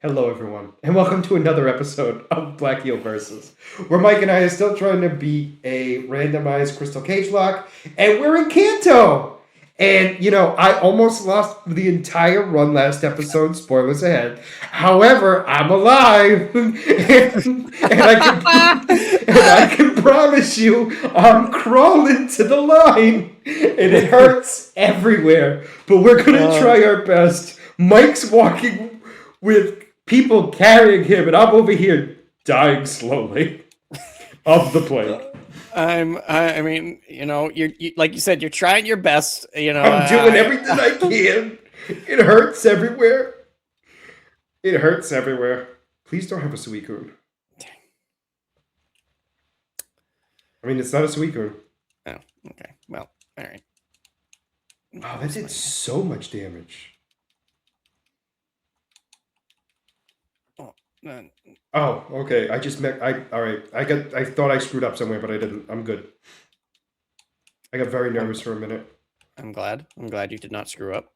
Hello, everyone, and welcome to another episode of Black Heel Versus, where Mike and I are still trying to beat a randomized Crystal Cagelocke, and we're in Kanto! And, I almost lost the entire run last episode, spoilers ahead. However, I'm alive, and I can promise you, I'm crawling to the line, and it hurts everywhere, but we're gonna try our best. Mike's walking with people carrying him, and I'm over here dying slowly of the plague. I mean, you like you said, you're trying your best. I'm doing everything I can. It hurts everywhere. It hurts everywhere. Please don't have a Suicune. I mean, it's not a Suicune. Oh, okay. Well, all right. Wow, that did so much damage. Oh, okay. I just met. All right. I thought I screwed up somewhere, but I didn't. I'm good. I got very nervous for a minute. I'm glad. I'm glad you did not screw up.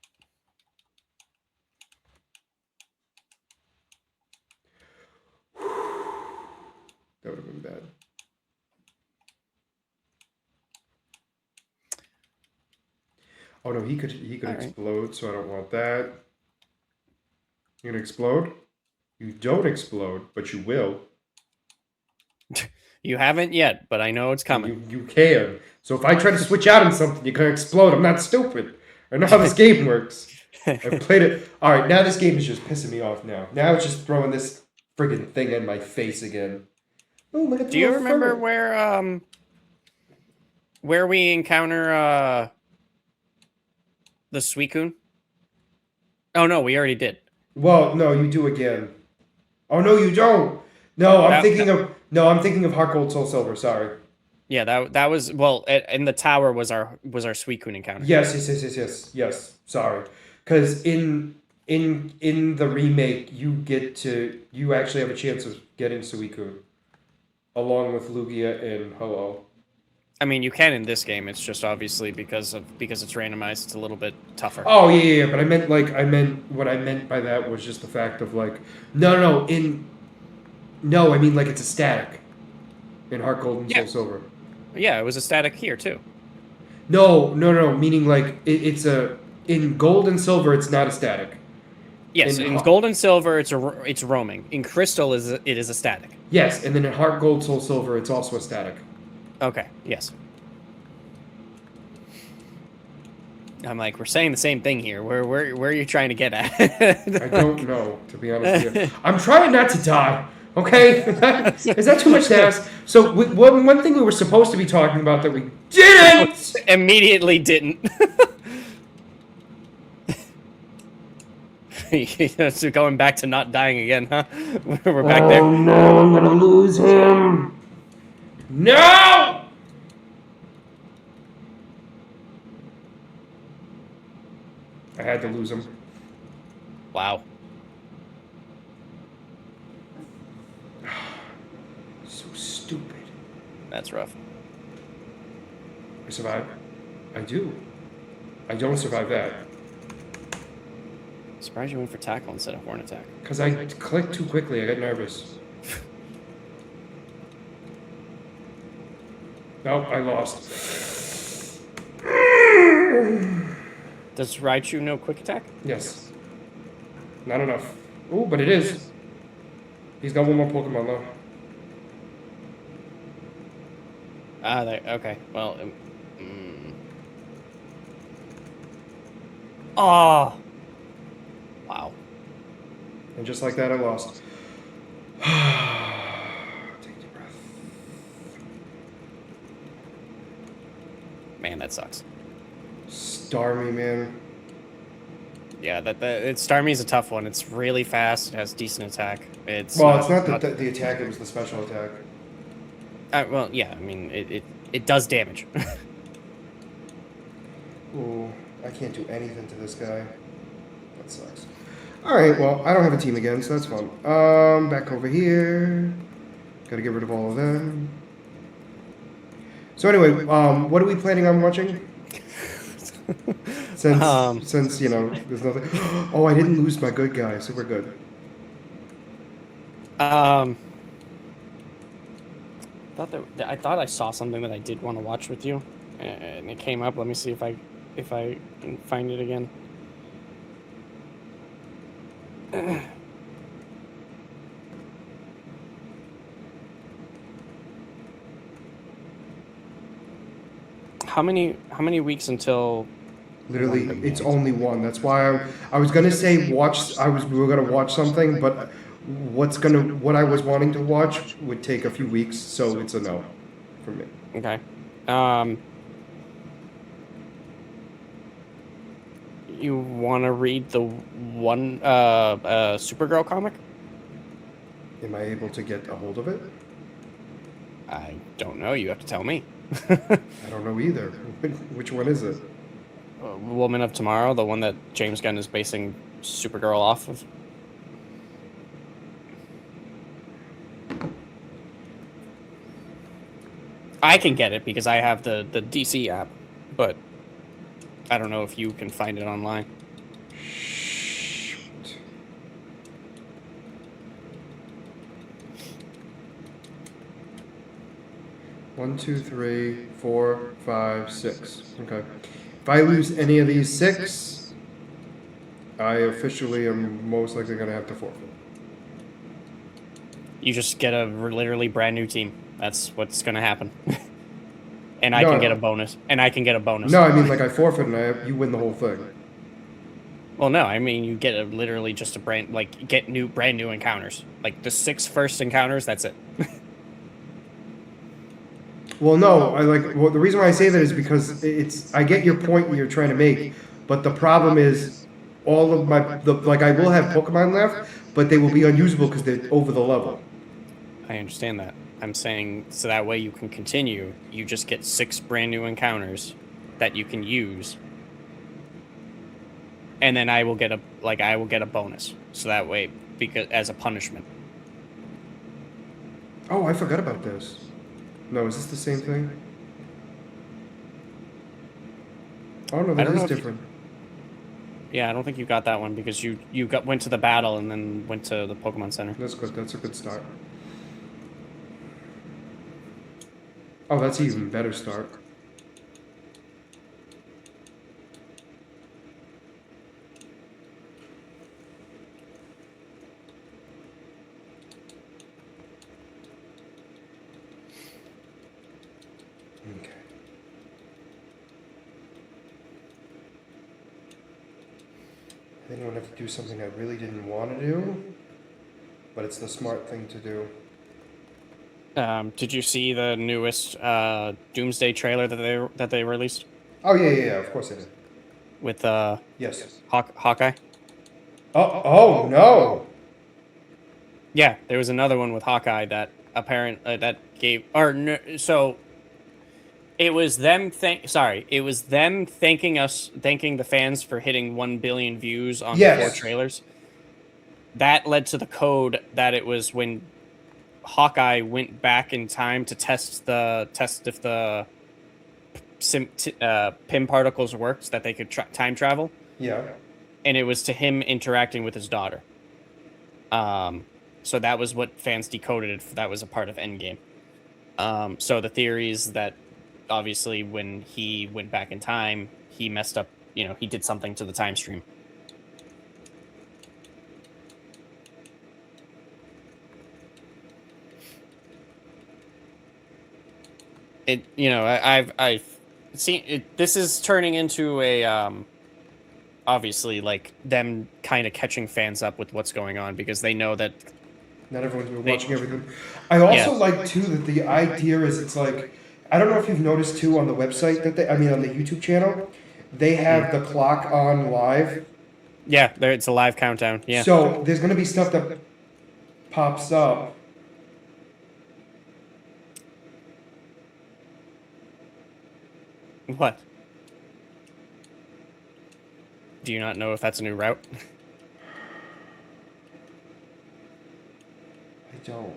That would have been bad. Oh no, he could explode, right. So I don't want that. You're gonna explode? You don't explode, but you will. You haven't yet, but I know it's coming. You can. So if I try to switch out on something, you're gonna explode. I'm not stupid. I know how this game works. I've played it. All right, now this game is just pissing me off. Now it's just throwing this friggin' thing in my face again. Oh, look at the. Do you remember where we encounter the Suicune? Oh no, we already did. Well, no, you do again. Oh no, you don't. No, I'm thinking of Heart Gold Soul Silver. Sorry. Yeah, that was in the tower was our Suicune encounter. Yes. Sorry, because in the remake you actually have a chance of getting Suicune, along with Lugia and Ho-Oh. I mean, you can in this game. It's just obviously because it's randomized, it's a little bit tougher. Oh yeah. But I meant what I meant by that was just the fact of no. I mean it's a static in Heart Gold and Soul Silver. Yeah, it was a static here too. No. Meaning it's in Gold and Silver, it's not a static. Yes, in Gold and Silver, it's roaming. In Crystal, it is a static. Yes, and then in Heart Gold Soul Silver, it's also a static. Okay, yes. I'm we're saying the same thing here. Where are you trying to get at? I don't know, to be honest with you. I'm trying not to die, okay? Is that too much to ask? So, one thing we were supposed to be talking about that we didn't! Immediately didn't. So going back to not dying again, huh? We're back there. Oh no, I'm gonna lose him! No! I had to lose him. Wow. So stupid. That's rough. I survive. I do. I don't survive that. Surprised you went for tackle instead of horn attack. Because I clicked too quickly. I got nervous. Nope, I lost. Does Raichu know quick attack? Yes. Not enough. Ooh, but it is. He's got one more Pokemon though. Okay. Well. Oh. Wow. And just like that, I lost. Take a deep breath. Man, that sucks. Starmie, man. Yeah, Starmie is a tough one. It's really fast. It has decent attack. It's not the attack. It was the special attack. Well, yeah. I mean, it does damage. Ooh, I can't do anything to this guy. That sucks. All right. Well, I don't have a team again, so that's fun. Back over here. Gotta get rid of all of them. So anyway, what are we planning on watching? Since there's nothing. Oh, I didn't lose my good guy, so we're good. Um, I thought I saw something that I did want to watch with you, and it came up. Let me see if I can find it again. How many weeks until one Literally, Big it's Man? only one. That's why I was gonna say watch. We were gonna watch something, but what I was wanting to watch would take a few weeks, so it's a no for me. Okay. Um, you want to read the one Supergirl comic? Am I able to get a hold of it? I don't know. You have to tell me. I don't know either. Which one is it? Woman of Tomorrow, the one that James Gunn is basing Supergirl off of. I can get it because I have the DC app, but I don't know if you can find it online. Shoot. 1, 2, 3, 4, 5, 6. Okay. If I lose any of these 6, I officially am most likely gonna have to forfeit. You just get a literally brand new team. That's what's gonna happen. And I can get a No, bonus. And I can get a bonus. no, I mean like I forfeit and you win the whole thing. Well, no, I mean you get literally just a brand get brand new encounters. Like the 6 first encounters, that's it. Well, no, well, the reason why I say that is because I get your point you're trying to make, but the problem is all of like I will have Pokemon left, but they will be unusable because they're over the level. I understand that. I'm saying so that way you can continue. You just get 6 brand new encounters that you can use. And then I will get a bonus. So that way because as a punishment. Oh, I forgot about this. No, is this the same thing? Oh no, I that don't is know if different. Yeah, I don't think you got that one because you went to the battle and then went to the Pokemon Center. That's good. That's a good start. Oh, that's an even better start. Okay. Then I'm gonna have to do something I really didn't want to do, but it's the smart thing to do. Did you see the newest Doomsday trailer that they released Oh yeah. Of course I did. with Yes. Hawkeye? Oh no. Yeah, there was another one with Hawkeye that that gave or no, so it was them it was them thanking the fans for hitting 1 billion views on 4 Yes. trailers. That led to the code that it was when Hawkeye went back in time to test if the PIM particles worked, that they could time travel, Yeah. and it was to him interacting with his daughter. So that was what fans decoded it. That was a part of Endgame. So the theory is that obviously when he went back in time, he messed up. He did something to the time stream. I've seen it. This is turning into a obviously like them kind of catching fans up with what's going on because they know that Not everyone's been they watching everything. I also yeah. like too that the idea is it's like I don't know if you've noticed too on the website that I mean on the YouTube channel, they have the clock on live. Yeah, there it's a live countdown. Yeah. So there's gonna be stuff that pops up. What? Do you not know if that's a new route? I don't.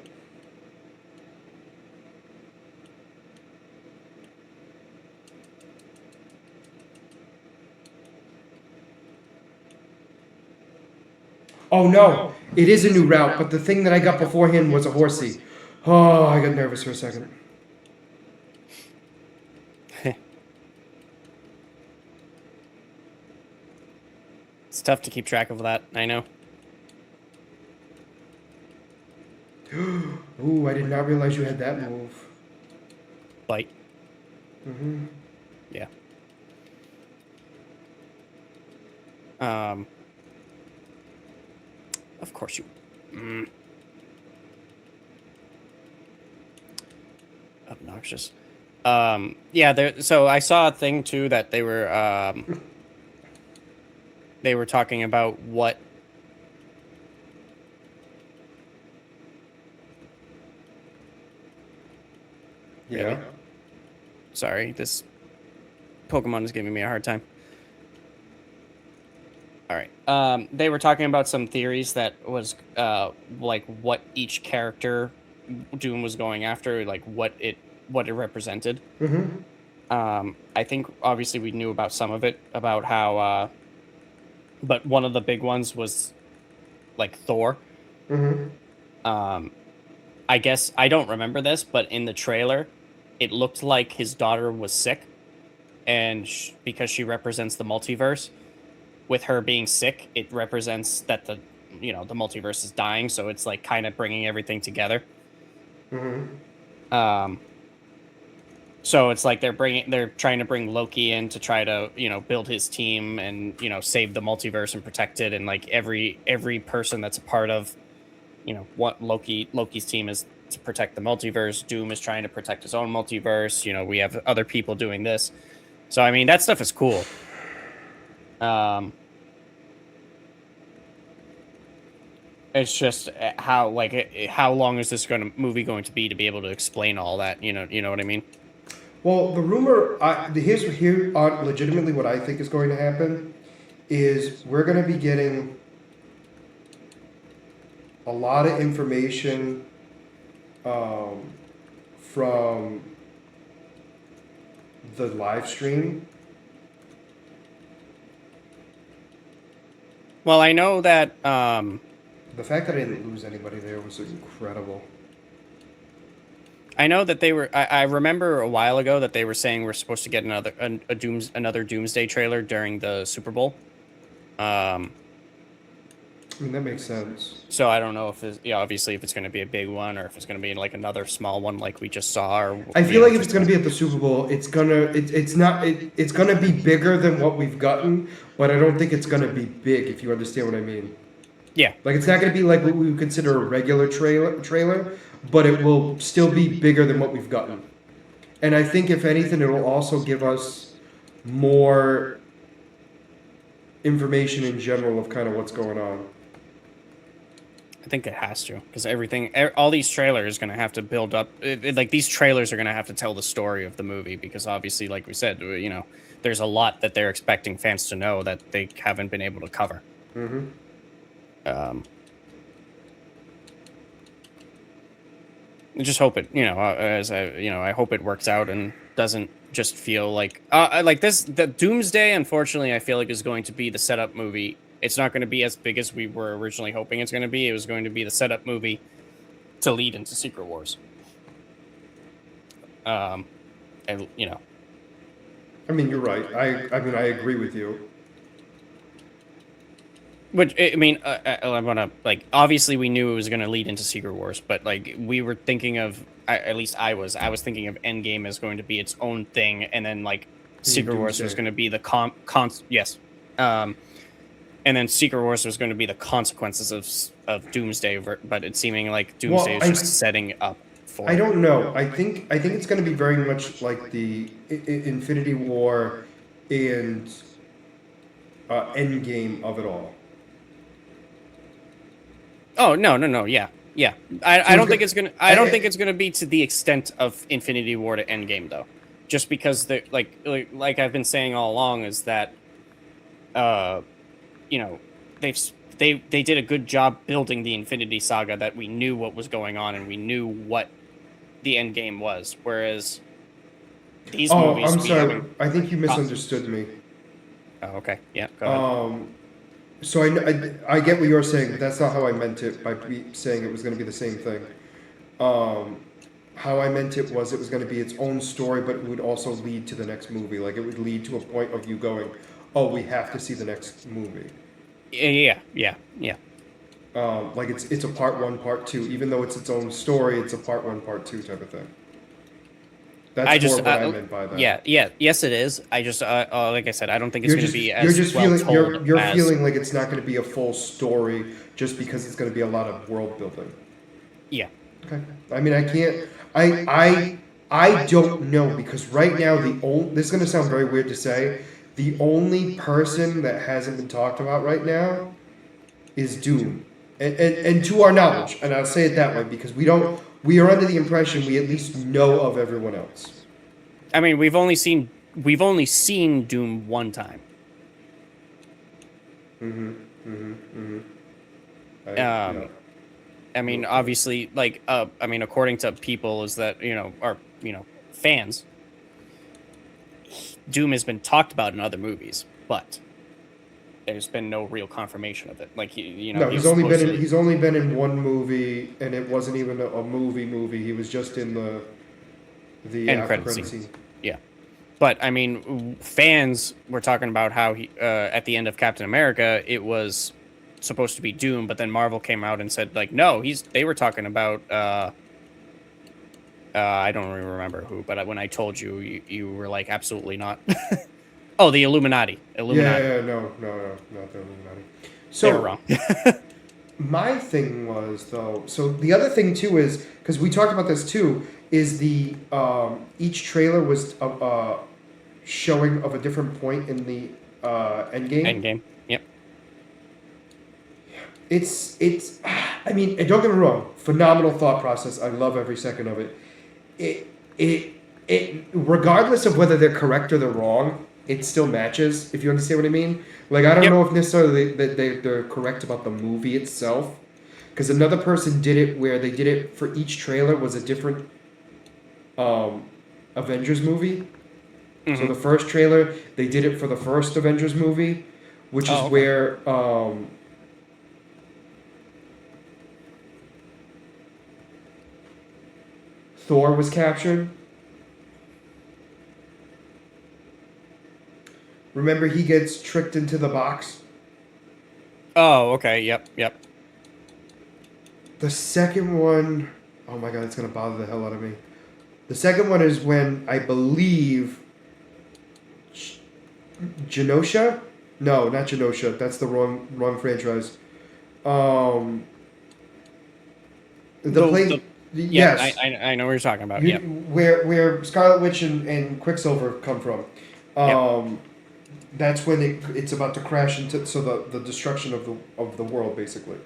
Oh no, it is a new route, but the thing that I got beforehand was a horsey. Oh, I got nervous for a second. It's tough to keep track of that. I know. Ooh, I did not realize you had that move. Bite. Mm-hmm. Yeah. Of course you. Obnoxious. Yeah. There. So I saw a thing too that they were talking about what. Yeah. Really? Sorry, this Pokemon is giving me a hard time. All right. They were talking about some theories that was like what each character Doom was going after, like what it represented. Mm-hmm. I think obviously we knew about some of it about how, but one of the big ones was like Thor. Mm-hmm. I guess I don't remember this, but in the trailer, it looked like his daughter was sick, and because she represents the multiverse, with her being sick, it represents that the multiverse is dying. So it's like kind of bringing everything together. Mm-hmm. So it's like they're trying to bring Loki in to try to build his team and save the multiverse and protect it, and like every person that's a part of what Loki's team is to protect the multiverse. Doom is trying to protect his own multiverse. We have other people doing this. So I mean that stuff is cool. It's just how long is this movie going to be able to explain all that? You know what I mean? Well, the rumor, here legitimately what I think is going to happen is we're going to be getting a lot of information from the live stream. Well, I know that The fact that I didn't lose anybody there was incredible. I know that they were. I remember a while ago that they were saying we're supposed to get another Doomsday trailer during the Super Bowl. I mean, that makes sense. So I don't know if obviously if it's going to be a big one or if it's going to be like another small one like we just saw. Or I feel like if it's going to be at the Super Bowl, it's gonna be bigger than what we've gotten, but I don't think it's going to be big. If you understand what I mean. Yeah. Like it's not going to be like what we would consider a regular trailer, but it will still be bigger than what we've gotten. And I think if anything, it will also give us more information in general of kind of what's going on. I think it has to, because all these trailers are going to have to build up. Like these trailers are going to have to tell the story of the movie, because obviously, like we said, there's a lot that they're expecting fans to know that they haven't been able to cover. Mm-hmm. I just hope it, I hope it works out and doesn't just feel like this. The Doomsday, unfortunately, I feel like is going to be the setup movie. It's not going to be as big as we were originally hoping it's going to be. It was going to be the setup movie to lead into Secret Wars. And I mean, you're right. I mean, I agree with you. Which I mean, I want to obviously we knew it was going to lead into Secret Wars, but like we were thinking of, at least I was thinking of Endgame as going to be its own thing, and then like Secret Wars was going to be the yes, and then Secret Wars was going to be the consequences of Doomsday, but it's seeming like Doomsday is just setting up for. I don't know. I think it's going to be very much like the Infinity War and Endgame of it all. Oh no, yeah. I don't think it's gonna. I don't think it's gonna be to the extent of Infinity War to Endgame though, just because the like I've been saying all along is that, they did a good job building the Infinity Saga, that we knew what was going on and we knew what the Endgame was, whereas these movies. I'm sorry. I think you misunderstood me. Oh, okay. Yeah. Go ahead. So I get what you're saying, but that's not how I meant it by saying it was going to be the same thing. Um, how I meant it was going to be its own story, but it would also lead to the next movie. Like it would lead to a point of you going, "Oh, we have to see the next movie." Yeah. Like it's a part one, part two. Even though it's its own story, it's a part one, part two type of thing. I That's more just, of what I meant by that. yes, it is. I just, like I said, I don't think it's You're going to just be you're as just well feeling told you're as, feeling like it's not going to be a full story just because it's going to be a lot of world building. yeah. Okay. I mean, I can't. I don't know because right now the only. This is going to sound very weird to say. The only person that hasn't been talked about right now is Doom, and to our knowledge, and I'll say it that way because we don't. We are under the impression we at least know of everyone else. I mean, we've only seen Doom one time. Yeah. I mean, obviously, like, I mean, according to people, is that are fans, Doom has been talked about in other movies, but there's been no real confirmation of it. Like, No, he's supposedly he's only been in one movie, and it wasn't even a movie. He was just in the end after credit credit scene. scene. Yeah, but I mean, fans were talking about how he at the end of Captain America, it was supposed to be Doom, but then Marvel came out and said like, no, they were talking about I don't really remember who, but when I told you, you were like, absolutely not. Oh, the Illuminati. Illuminati. No, not the Illuminati. They were So wrong. my thing was though. So the other thing too is because we talked about this too is the each trailer was showing of a different point in the end game. Endgame. Yep. It's I mean, and don't get me wrong, phenomenal thought process. I love every second of it. It it it regardless of whether they're correct or they're wrong, it still matches. If you understand what I mean. Like I don't Yep. know if necessarily they're correct about the movie itself, because another person did it where they did it for each trailer was a different um, Avengers movie. So Hmm. the first trailer they did it for the first Avengers movie, which is Oh, okay. where Thor was captured. Remember, he gets tricked into the box. Oh, okay. Yep. The second one, oh my god, it's gonna bother the hell out of me. The second one is when I believe Genosha. No, not Genosha. That's the wrong franchise. Um, the The play. Yeah, Yes, I know what you're talking about. Yep. where Scarlet Witch and Quicksilver come from. Yep. Um, that's when it's about to crash into so the destruction of the world basically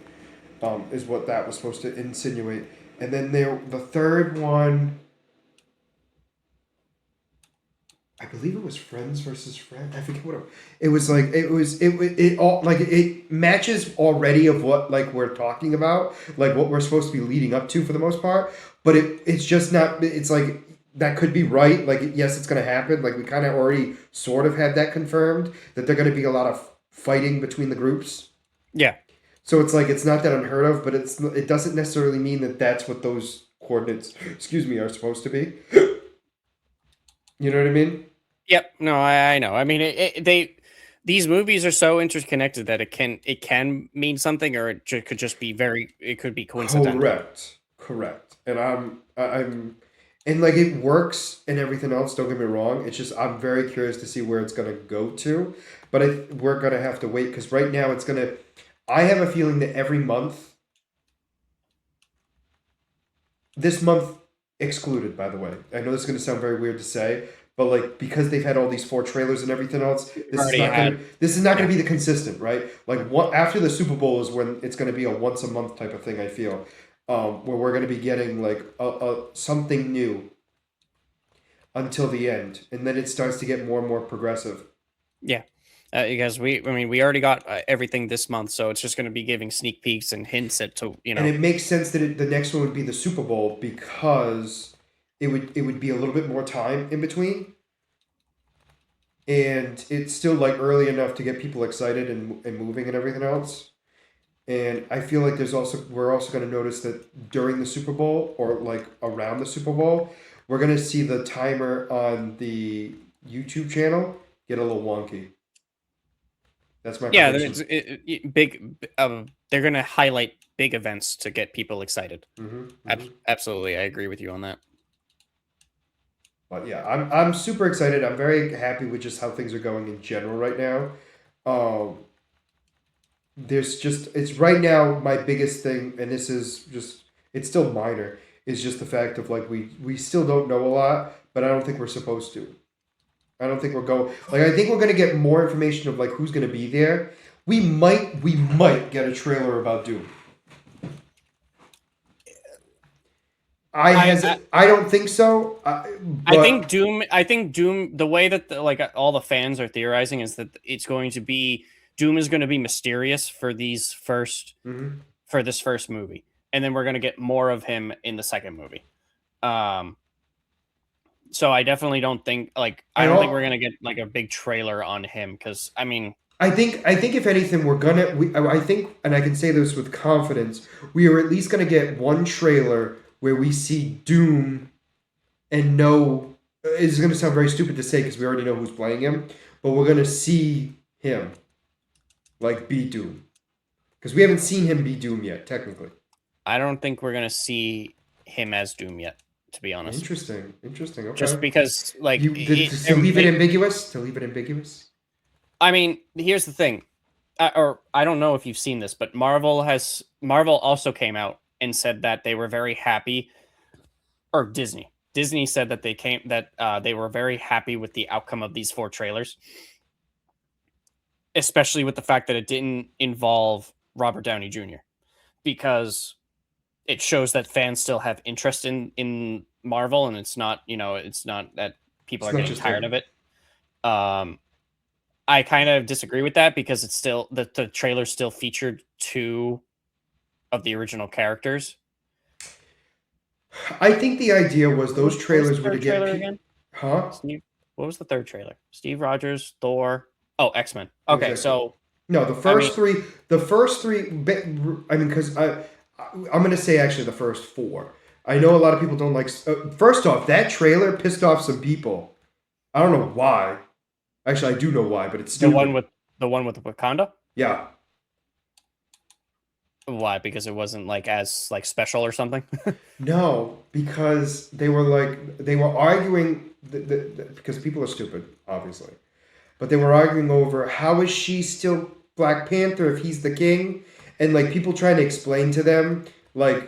is what that was supposed to insinuate. And then the third one, I believe it was Friends versus Friends. I forget what it was like. It all like it matches already of what like we're talking about, like what we're supposed to be leading up to for the most part. But it's just not. It's like that could be right. Like yes, it's gonna happen. Like we kind of already sort of had that confirmed that there are gonna be a lot of fighting between the groups. Yeah. So it's like it's not that unheard of, but it doesn't necessarily mean that that's what those coordinates, excuse me, are supposed to be. You know what I mean? Yep. No, I know. I mean, these movies are so interconnected that it can mean something, or could just be it could be coincidental. Correct. And and like it works and everything else. Don't get me wrong. It's just I'm very curious to see where it's gonna go to, but we're gonna have to wait because right now it's gonna. I have a feeling that every month, this month excluded, by the way. I know this is gonna sound very weird to say, but like because they've had all these four trailers and everything else, We've already had. this is not Yeah. gonna be the consistent, right? Like what after the Super Bowl is when it's gonna be a once a month type of thing. I feel, where we're gonna be getting like a something new until the end, and then it starts to get more and more progressive. Yeah. Because I mean, we already got everything this month, so it's just going to be giving sneak peeks and hints at And it makes sense that the next one would be the Super Bowl because it would be a little bit more time in between. and it's still like early enough to get people excited and moving and everything else. And I feel like we're also going to notice that during the Super Bowl or like around the Super Bowl, we're going to see the timer on the YouTube channel get a little wonky. That's my Yeah, prediction. big. They're gonna highlight big events to get people excited. Hmm. Absolutely, I agree with you on that. But yeah, I'm super excited. I'm very happy with just how things are going in general right now. Um, there's just it's right now my biggest thing, and this is just it's still minor. Is just the fact of like we still don't know a lot, but I don't think we're supposed to. I don't think we're going like I think we're gonna get more information of like who's gonna be there. We might get a trailer about Doom. I don't think so. I But think Doom. I think Doom. The way that all the fans are theorizing is that it's going to be Doom is going to be mysterious for mhm. for this first movie, and then we're going to get more of him in the second movie. Um, so I definitely don't think I and don't think we're all going to get like a big trailer on him because I mean I think if anything we're gonna I think and I can say this with confidence we are at least gonna get one trailer where we see Doom and know it's gonna sound very stupid to say because we already know who's playing him, but we're gonna see him like be Doom because we haven't seen him be Doom yet technically. I don't think we're going to see him as Doom yet. To be honest, Interesting. just Okay, because to leave it ambiguous. To leave it ambiguous. I mean, here's the thing, or I don't know if you've seen this, but Marvel also came out and said that they were very happy, or Disney said that they were very happy with the outcome of these four trailers, especially with the fact that it didn't involve Robert Downey Jr. because it shows that fans still have interest in Marvel, and it's not that people It's are not getting just tired him. of it. Um, I kind of disagree with that because it's still the trailer still featured two of the original characters. I think the idea was those What was the trailers were to third get trailer again? huh? Steve. What was the third trailer? Steve Rogers, Thor. Oh, X-Men. It was Okay, X-Men. so No, I mean, the first three. I mean, because I'm gonna say actually the first four. I know a lot of people don't like. First off, that trailer pissed off some people. I don't know why. Actually, I do know why, but it's the one stupid. with the one with Wakanda. Yeah, Why? Because it wasn't like as like special or something. no, because they were arguing because people are stupid, obviously, but they were arguing over how is she still Black Panther if he's the king, and like people trying to explain to them like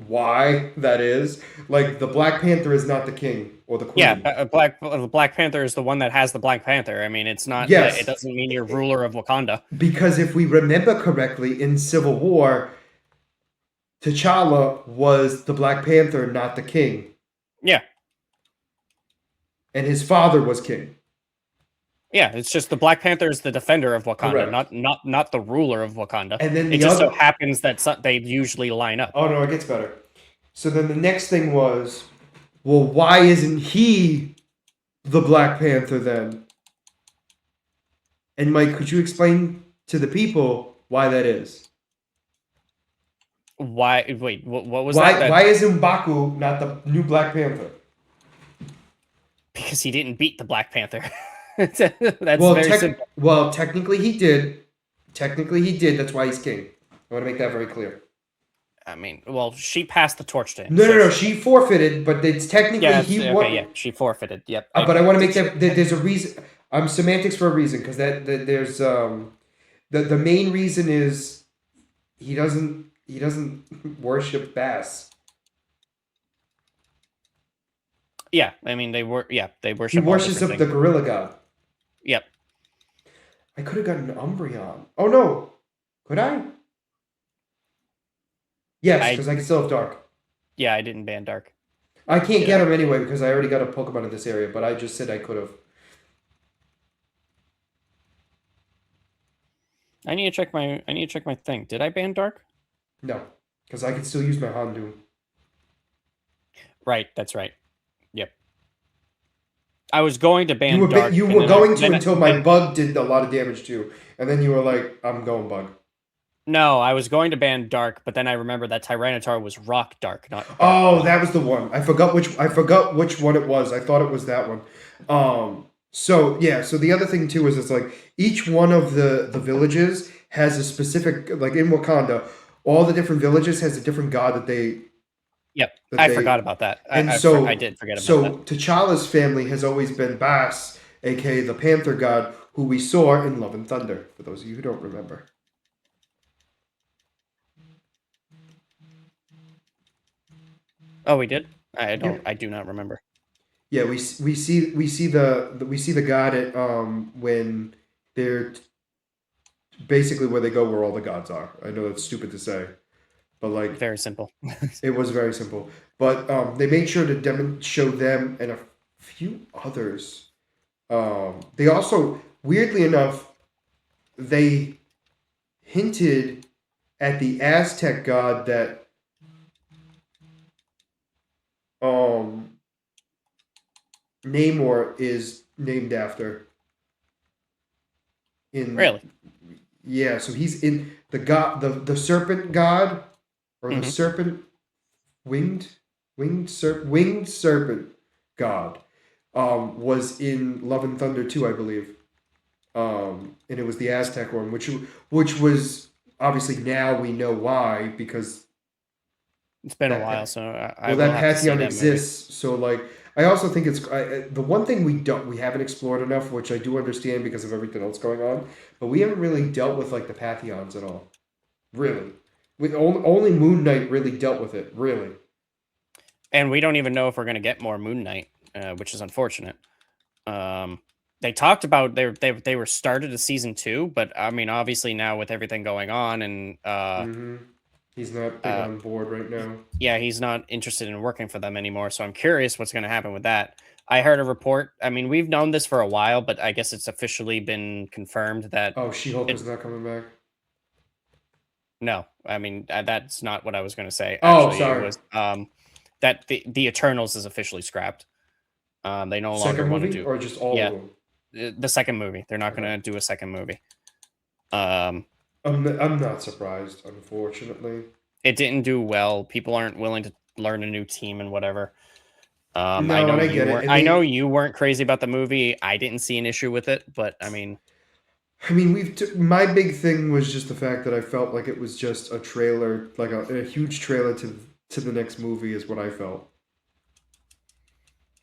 why that is. Like the Black Panther is not the king or the Yeah, queen. Black Panther is the one that has the Black Panther. I mean, it's not that it Yes, doesn't mean you're ruler of Wakanda. because if we remember correctly, in Civil War, T'Challa was the Black Panther, not the king, Yeah, and his father was king. yeah. It's just the Black Panther is the defender of Wakanda, Correct. not the ruler of Wakanda. And then It the just so other. happens that they usually line up. Oh no, it gets better. So then the next thing was, well, why isn't he the Black Panther then? And Mike, could you explain to the people why that is? Why? Wait, what was that? Why is M'Baku not the new Black Panther? Because he didn't beat the Black Panther. That's very simple. Well, technically he did. Technically he did. That's why he's king. I want to make that very clear. I mean, well, she passed the torch to him. No, no, So no. She forfeited, but it's technically yeah, he okay, won. yeah, she forfeited. Yep. But I want to make there's a reason. I'm semantics for a reason because that there's the main reason is he doesn't worship Bass. Yeah, I mean they He worship all worships different up the things. gorilla god. Yep. I could have gotten Umbreon. Oh no, could I? Yes, I because I can still have Dark. yeah, I didn't ban Dark. I can't Did get I? him anyway because I already got a Pokemon in this area. But I just said I could have. I need to check my thing. Did I ban Dark? No, because I can still use my Houndoom. Right, that's right. Yep. I was going to You ban were dark, you and were then I going to until my then bug did a lot of damage too, and then you were like, "I'm going bug." no, I was going to ban dark, but then I remembered that Tyranitar was rock dark, not dark Oh, rock. that was the one. I forgot which one it was. I thought it was that one. So yeah, so the other thing too is it's like each one of the villages has a specific, like in Wakanda, all the different villages has a different god Yep, that I they forgot about that. and I so did forget about that. so T'Challa's family has always been Bass, aka the Panther God, who we saw in Love and Thunder. For those of you who don't remember. Oh, we did. Yep. I do not remember. Yeah, we see the god at when they're basically where they go where all the gods are. I know that's stupid to say, but like Very simple. it was very simple. But they made sure to show them and a few others. They also, weirdly enough, they hinted at the Aztec god that um, Namor is named after. In Really? Yeah, so he's in the god, the serpent god, or the Hmm. serpent winged winged serpent god, was in Love and Thunder 2, I believe, and it was the Aztec one, which was obviously now we know why, because It's been a that while, so I well, will that have to see pantheon that movie. exists. So like, I also think the one thing we haven't explored enough, which I do understand because of everything else going on, but we haven't really dealt with like the pantheons at all. Really, with only Moon Knight really dealt with it. Really. And we don't even know if we're going to get more Moon Knight, which is unfortunate. They talked about they were started a season 2, but I mean, obviously now with everything going on and Mm-hmm. He's not big uh, on board right now. yeah, he's not interested in working for them anymore. So I'm curious what's going to happen with that. I heard a report. I mean, we've known this for a while, but I guess it's officially been confirmed that Oh, She-Hulk it. is not coming back. No, I mean that's not what I was going to say. Oh, Actually, it sorry. was that the Eternals is officially scrapped. They no longer Second want to movie do. or just all of Yeah, them? the second movie. They're not Okay. going to do a second movie. Um, I'm not surprised, unfortunately. it didn't do well. People aren't willing to learn a new team and whatever. I No, know and I you get it, weren't. and I know they. you weren't crazy about the movie. I didn't see an issue with it, but I mean, I mean, my big thing was just the fact that I felt like it was just a trailer, like a huge trailer to the next movie, is what I felt.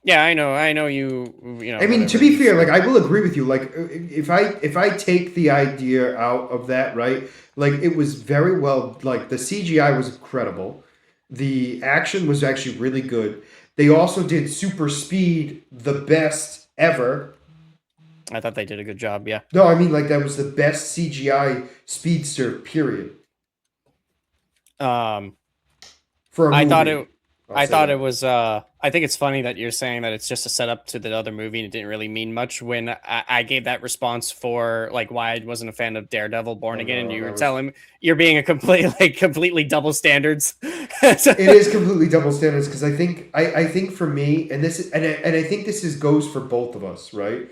yeah, I know you. You know, I mean, to whatever be you fair, like feel. I will agree with you. Like if I take the idea out of that, right? Like it was very well. Like the CGI was incredible. The action was actually really good. They also did super speed, the best ever. I thought they did a good job. Yeah. No, I mean like that was the best CGI speedster period Um, for a I thought movie. it. I'll I say thought it that. was. I think it's funny that you're saying that it's just a setup to the other movie and it didn't really mean much. When I gave that response for like why I wasn't a fan of Daredevil Born Oh Again, and no, you were that was. telling me you're being a complete like completely double standards. It is completely double standards because I think for me, and I think this is goes for both of us, right?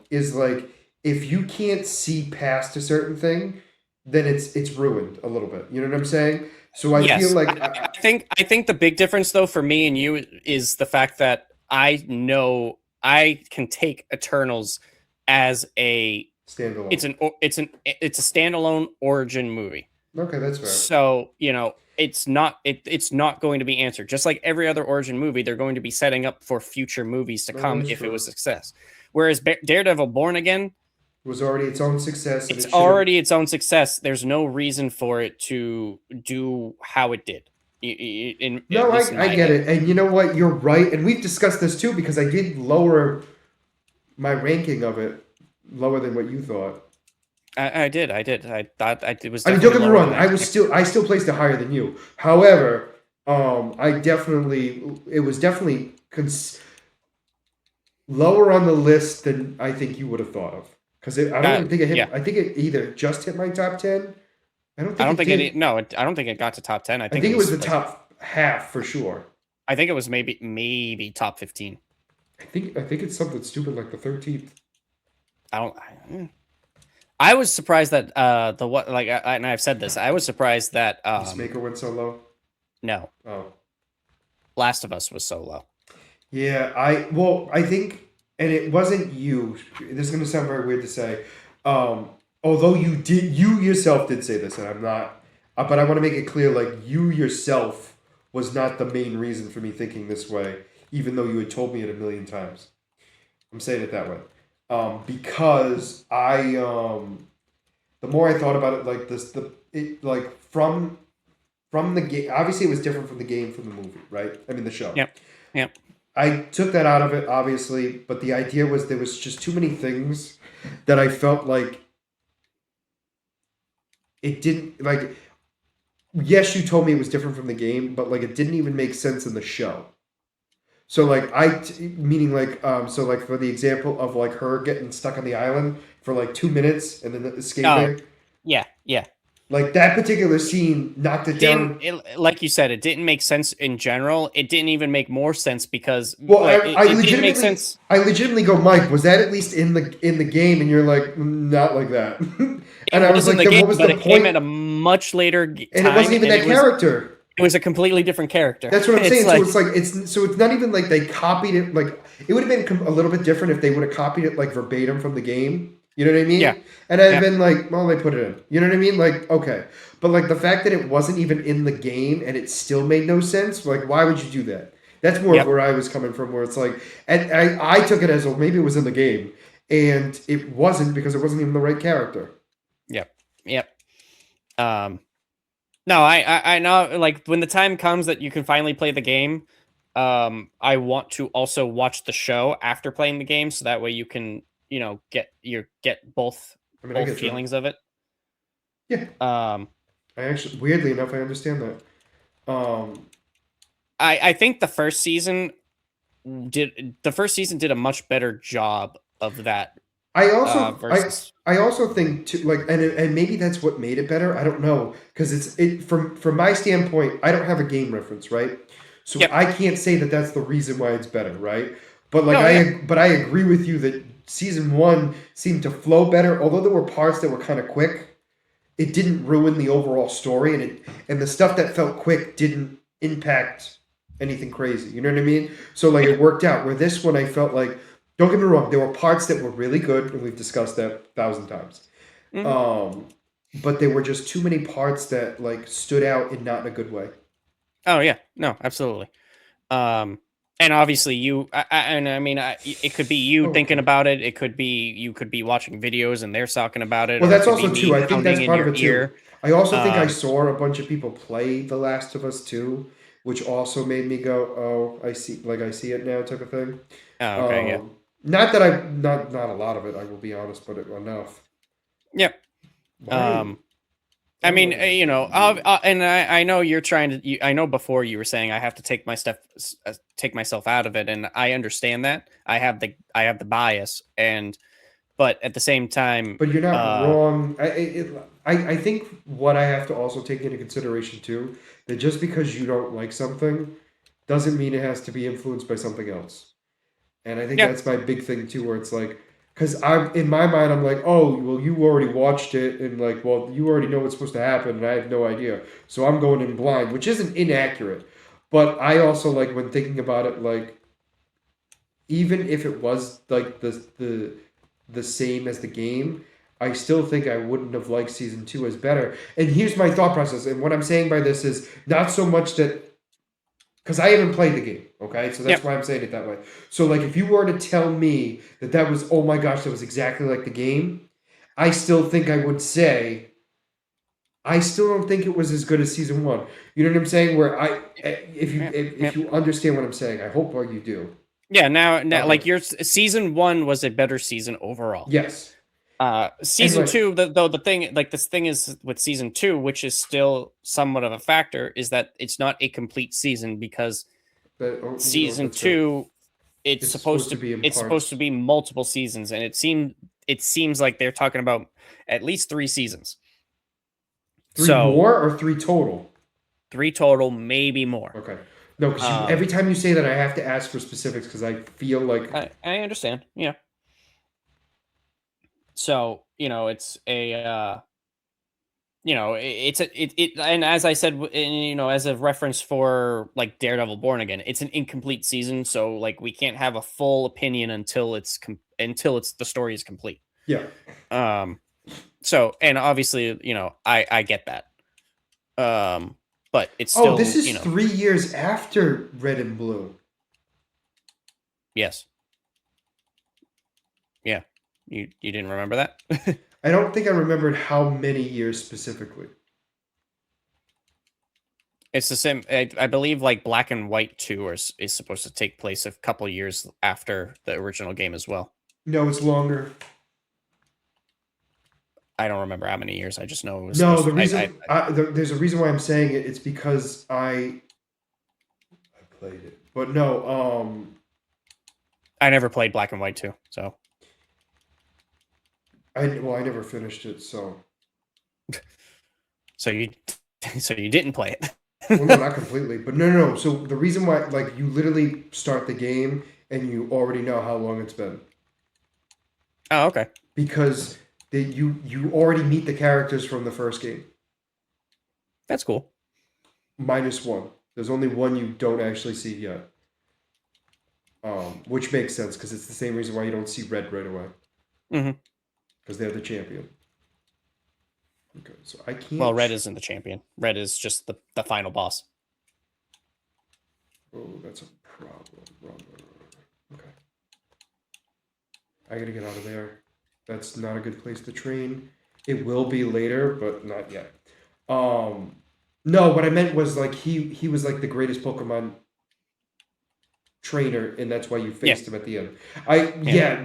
Is like if you can't see past a certain thing, then it's ruined a little bit. You know what I'm saying? So I feel Yes, like I think the big difference though for me and you is the fact that I know I can take Eternals as a standalone. it's a standalone origin movie. Okay, that's fair. So, you know, it's not going to be answered. Just like every other origin movie, they're going to be setting up for future movies to No, that come is if it was true. a success. Whereas Daredevil Born Again, It was already its own success, and it's it should have. already its own success. There's no reason for it to do how it did. At No, least in I my get head. it, and you know what? You're right, and we've discussed this too because I did lower my ranking of it lower than what you thought. I did. I thought it was I mean, don't definitely get me lower than wrong. I expected. I still placed it higher than you. However, I definitely, it was definitely lower on the list than I think you would have thought of. Because I don't even think it hit. Yeah, I think it either just hit my top 10. I don't I think don't it think did. I don't think it got to top 10. I think it was the top half for sure. I think it was maybe top 15. I think it's something stupid like the 13th. I don't. I was surprised that the what like and I've said this. I was surprised that Peacemaker went so low. no, Oh. Last of Us was so low. Yeah, I think, and it wasn't you. This is gonna sound very weird to say. Um, Although you yourself did say this, and I'm not, but I want to make it clear, like you yourself was not the main reason for me thinking this way, even though you had told me it a million times. I'm saying it that way, because the more I thought about it, like this, like from the game. Obviously, it was different from the game from the movie, right? I mean, the show. Yep. Yep. I took that out of it, obviously, but the idea was there was just too many things that I felt like it didn't like. Yes, you told me it was different from the game, but like it didn't even make sense in the show. So like meaning like so like for the example of like her getting stuck on the island for like 2 minutes and then Oh, escaping, yeah, yeah. like that particular scene knocked it Didn't down. it, like you said, it didn't make sense in general. It didn't even make more sense because Well, like it didn't make sense. I legitimately go, Mike. Was that at least in the game? And you're like, not like that. And It I was was in like, the then game, what was but the it came point? at a much later And it time, wasn't even and that character. it was a completely different character. That's what I'm saying. It's like, So it's not even like they copied it. Like it would have been a little bit different if they would have copied it like verbatim from the game. You know what I mean? yeah, And I've yeah, been like, well, they put it in. You know what I mean? Like, okay, but like the fact that it wasn't even in the game and it still made no sense. Like, why would you do that? That's more of yep, where I was coming from. Where it's like, and I took it as well, maybe it was in the game, and it wasn't because it wasn't even the right character. yep, yep. Um, no, I know. Like when the time comes that you can finally play the game, I want to also watch the show after playing the game, so that way you can, get I mean, I both get you. feelings of it. Yeah, Um, I actually, weirdly enough, I understand that. I think the first season did a much better job of that I also versus I also think too, like and maybe that's what made it better. I don't know because it from my standpoint, I don't have a game reference, right? So yep. I can't say that that's the reason why it's better, right? But like No, yeah. I agree with you that season 1 seemed to flow better, although there were parts that were kind of quick. It didn't ruin the overall story, and the stuff that felt quick didn't impact anything crazy. You know what I mean? So like Yeah. it worked out. Where this one, I felt like, don't get me wrong, there were parts that were really good, and we've discussed that 1,000 times. Mhm. Um, but there were just too many parts that like stood out and not in a good way. Oh yeah. No, absolutely. Um, and obviously I mean, it could be you thinking Okay. about it. It could be you could be watching videos and they're talking about it, Well, or it that's could be also me too. I think pounding that's in part of your it too. ear. I also think I Um, saw a bunch of people play The Last of Us too, which also made me go, "Oh, I see." Like I see it now, type of thing. oh, okay, yeah, Not that I not a lot of it. I will be honest, but enough. yep. Why? Um, I Why mean, would I and I know you're trying to. I know before you were saying I have to take myself out of it, and I understand that. I have the bias, but at the same time, But you're not wrong. I think what I have to also take into consideration too, that just because you don't like something doesn't mean it has to be influenced by something else. And I think yeah, that's my big thing too, where it's like, because I'm in my mind, I'm like, oh, well, you already watched it, and like, well, you already know what's supposed to happen, and I have no idea, so I'm going in blind, which isn't inaccurate. But I also like when thinking about it, like even if it was like the same as the game, I still think I wouldn't have liked season 2 as better. And here's my thought process, and what I'm saying by this is not so much that because I haven't played the game, okay? So that's yep, why I'm saying it that way. So, like, if you were to tell me that that was, oh my gosh, that was exactly like the game, I still think I would say, I still don't think it was as good as season 1. You know what I'm saying? Where yep, if yep. you understand what I'm saying, I hope you do. Yeah, now, Okay. like your season one was a better season overall. Yes. And Season like, two, though the thing, like this thing is with season two, which is still somewhat of a factor, is that it's not a complete season because season that's fair. two, It's supposed to be in it's supposed to parts. be multiple seasons, and it seems like they're talking about at least 3 seasons. Three So more or three total? 3 total, maybe more. Okay. No, because every time you say that, I have to ask for specifics because I feel like I understand. Yeah. So it's a and as I said, as a reference for like Daredevil Born Again, it's an incomplete season, so like we can't have a full opinion until it's the story is complete. yeah. Um, so and obviously, I get that. But it's Oh, this still, is 3 years after Red and Blue. yes, yeah. You didn't remember that? I don't think I remembered how many years specifically. It's the same. I believe like Black and White 2 is supposed to take place a couple years after the original game as well. No, it's longer. I don't remember how many years. I just know it was No, supposed the to. reason there's a reason why I'm saying it. It's because I played it, but no. I never played Black and White 2, so I never finished it, so. so you so you didn't play it. Well, no, not completely, but no. So the reason why, like, you literally start the game and you already know how long it's been Oh, okay. because you already meet the characters from the first game. That's cool. Minus one. There's only one you don't actually see yet. Which makes sense because it's the same reason why you don't see Red right away. Mm-hmm. Because they're the champion. Okay, so I can't. Well, Red isn't the champion. Red is just the final boss. Oh, that's a problem. Wrong. Okay. I gotta get out of there. That's not a good place to train. It will be later, but not yet. No, what I meant was like he was like the greatest Pokemon trainer, and that's why you faced him at the end.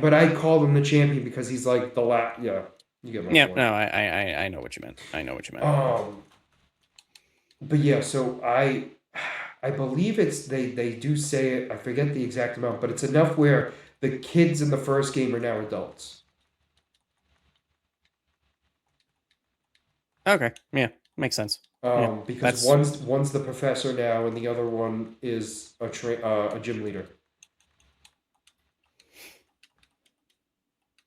But I called him the champion because he's like the last. Yeah, you get my point. No, I know what you meant. I know what you meant. But yeah, so I believe they do say it. I forget the exact amount, but it's enough where the kids in the first game are now adults. Okay, yeah, makes sense. Because one's the professor now, and the other one is a gym leader.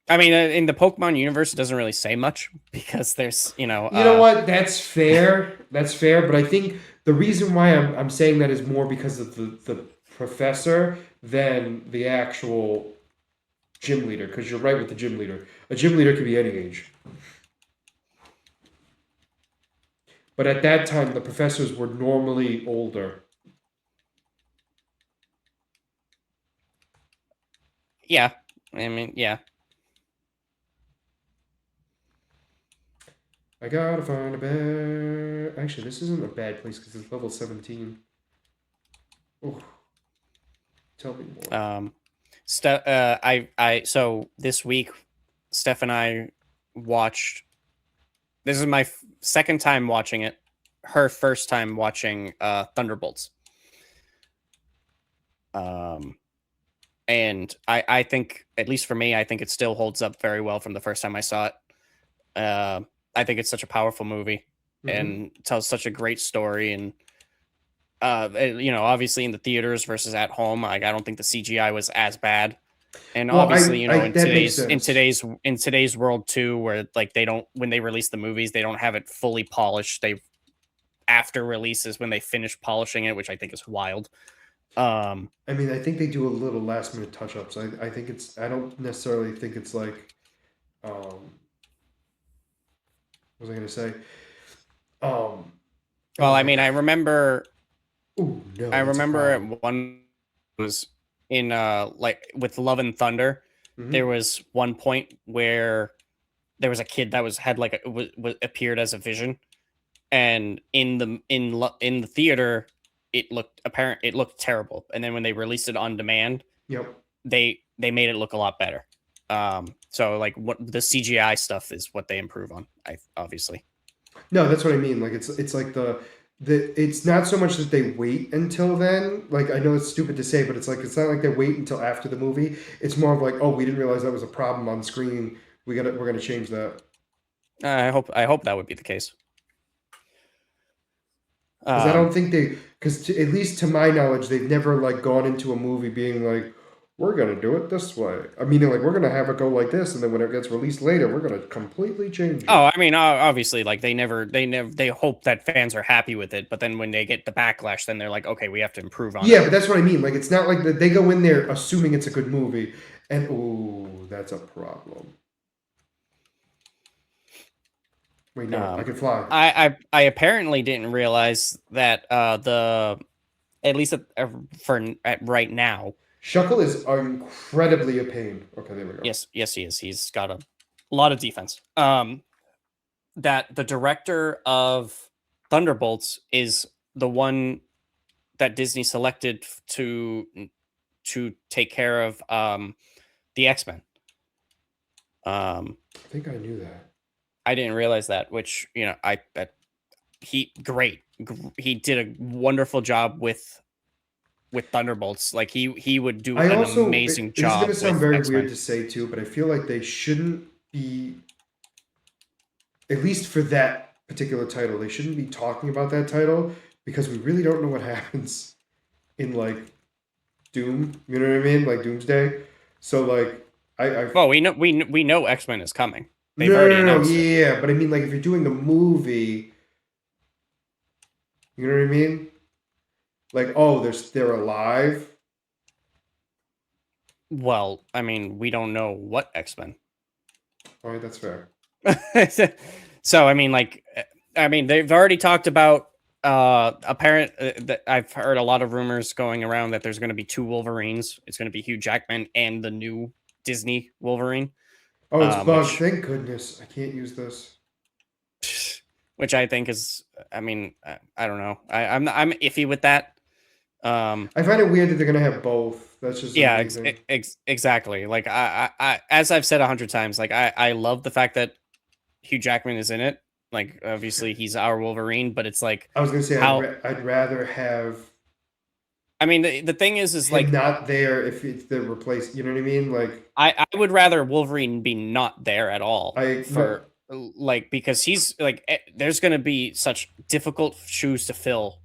I mean, in the Pokemon universe, it doesn't really say much because there's, You know what? That's fair. That's fair. But I think the reason why I'm saying that is more because of the professor than the actual gym leader. Because you're right with the gym leader. A gym leader could be any age. But at that time, the professors were normally older. Yeah, I mean, yeah. I gotta find a bad. Actually, this isn't a bad place because it's level 17. Oh, tell me more. So this week, Steph and I watched. This is my second time watching it. Her first time watching Thunderbolts. And I think, at least for me, I think it still holds up very well from the first time I saw it. I think it's such a powerful movie and tells such a great story. And obviously in the theaters versus at home, I don't think the CGI was as bad. And obviously, in today's world too, where like when they release the movies, they don't have it fully polished. After releases when they finish polishing it, which I think is wild. I mean, I think they do a little last minute touch ups. I think I don't necessarily think it's like, what was I gonna say? Well, I mean, I remember. Ooh, no, I remember at one was in like with Love and Thunder. There was one point where there was a kid that appeared as a vision, and in the theater, it looked terrible. And then when they released it on demand, they made it look a lot better. So like what the CGI stuff is what they improve on. Obviously. No, that's what I mean. Like it's like it's not so much that they wait until then. Like I know it's stupid to say, but it's not like they wait until after the movie. It's more of like, oh, we didn't realize that was a problem on screen. We're gonna change that. I hope that would be the case. Because I don't think Because at least to my knowledge, they've never like gone into a movie being like, we're gonna do it this way. I mean, like we're gonna have it go like this, and then when it gets released later, we're gonna completely change it. Oh, I mean, obviously, like they hope that fans are happy with it, but then when they get the backlash, then they're like, okay, we have to improve on Yeah, it. but that's what I mean. Like it's not like that they go in there assuming it's a good movie, and ooh, that's a problem. Wait, no, I can fly. I apparently didn't realize that the at least at right now. Shuckle is incredibly a pain. Okay, there we go. Yes, he is. He's got a lot of defense. That the director of Thunderbolts is the one that Disney selected to take care of the X-Men. I think I knew that. I didn't realize that, which he did a wonderful job with Thunderbolts. Like he would do an amazing job. This is going to sound with very X-Men. weird to say too, but I feel like they shouldn't be, at least for that particular title, they shouldn't be talking about that title because we really don't know what happens in like Doom. You know what I mean? Like Doomsday. So like well, we know X-Men is coming. They've no, already no, no, announced it. yeah, but I mean like if you're doing the movie, you know what I mean? Like, oh, they're alive. Well, I mean, we don't know what X-Men. All right, that's fair. So I mean, they've already talked about that I've heard a lot of rumors going around that there's going to be 2 Wolverines. It's going to be Hugh Jackman and the new Disney Wolverine. Oh, it's bugged. Thank goodness I can't use this. Which I think is, I mean, I don't know. I'm iffy with that. I find it weird that they're gonna have both. That's just exactly. Like I as I've said 100 times, like I love the fact that Hugh Jackman is in it. Like obviously he's our Wolverine, but it's like I was gonna say I'd rather have. I mean the thing is like not there if it's the replace. You know what I mean? Like I would rather Wolverine be not there at all because he's like there's gonna be such difficult shoes to fill